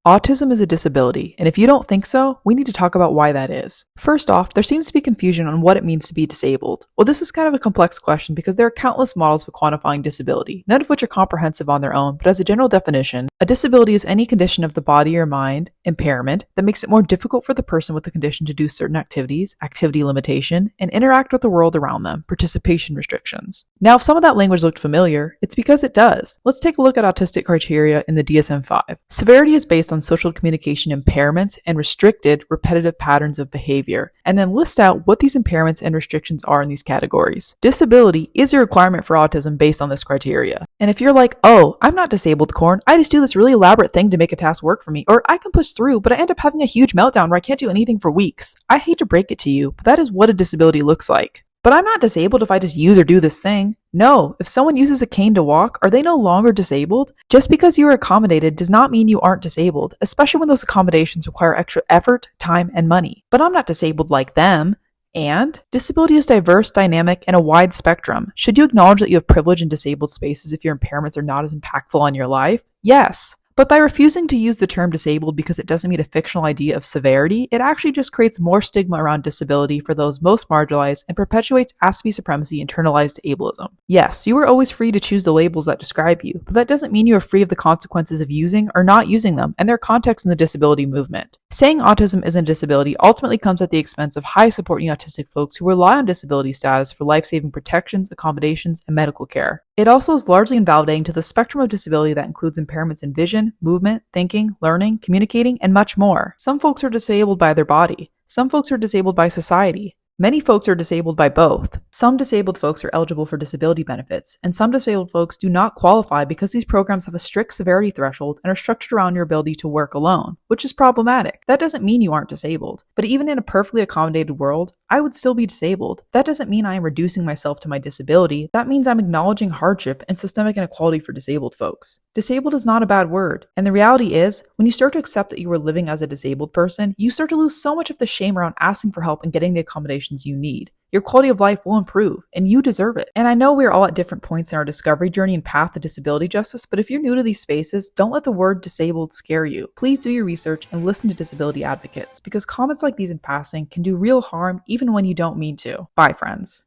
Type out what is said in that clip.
Autism is a disability, and if you don't think so, we need to talk about why that is. First off, there seems to be confusion on what it means to be disabled. Well, this is kind of a complex question because there are countless models for quantifying disability, none of which are comprehensive on their own, but as a general definition, a disability is any condition of the body or mind, impairment, that makes it more difficult for the person with the condition to do certain activities, activity limitation, and interact with the world around them, participation restrictions. Now, if some of that language looked familiar, it's because it does. Let's take a look at autistic criteria in the DSM-5. Severity is based on social communication impairments and restricted, repetitive patterns of behavior, and then list out what these impairments and restrictions are in these categories. Disability is a requirement for autism based on this criteria. And if you're like, oh, I'm not disabled, Corn, I just do this really elaborate thing to make a task work for me, or I can push through, but I end up having a huge meltdown where I can't do anything for weeks. I hate to break it to you, but that is what a disability looks like. But I'm not disabled if I just use or do this thing. No, if someone uses a cane to walk, are they no longer disabled? Just because you are accommodated does not mean you aren't disabled, especially when those accommodations require extra effort, time, and money. But I'm not disabled like them. And disability is diverse, dynamic, and a wide spectrum. Should you acknowledge that you have privilege in disabled spaces if your impairments are not as impactful on your life? Yes. But by refusing to use the term disabled because it doesn't meet a fictional idea of severity, it actually just creates more stigma around disability for those most marginalized and perpetuates aspie supremacy internalized ableism. Yes, you are always free to choose the labels that describe you, but that doesn't mean you are free of the consequences of using or not using them and their context in the disability movement. Saying autism isn't a disability ultimately comes at the expense of high supporting autistic folks who rely on disability status for life-saving protections, accommodations, and medical care. It also is largely invalidating to the spectrum of disability that includes impairments in vision, movement, thinking, learning, communicating, and much more. Some folks are disabled by their body. Some folks are disabled by society. Many folks are disabled by both. Some disabled folks are eligible for disability benefits, and some disabled folks do not qualify because these programs have a strict severity threshold and are structured around your ability to work alone, which is problematic. That doesn't mean you aren't disabled, but even in a perfectly accommodated world, I would still be disabled. That doesn't mean I am reducing myself to my disability. That means I'm acknowledging hardship and systemic inequality for disabled folks. Disabled is not a bad word, and the reality is, when you start to accept that you are living as a disabled person, you start to lose so much of the shame around asking for help and getting the accommodations you need. Your quality of life will improve, and you deserve it. And I know we are all at different points in our discovery journey and path to disability justice, but if you're new to these spaces, don't let the word disabled scare you. Please do your research and listen to disability advocates, because comments like these in passing can do real harm even when you don't mean to. Bye, friends.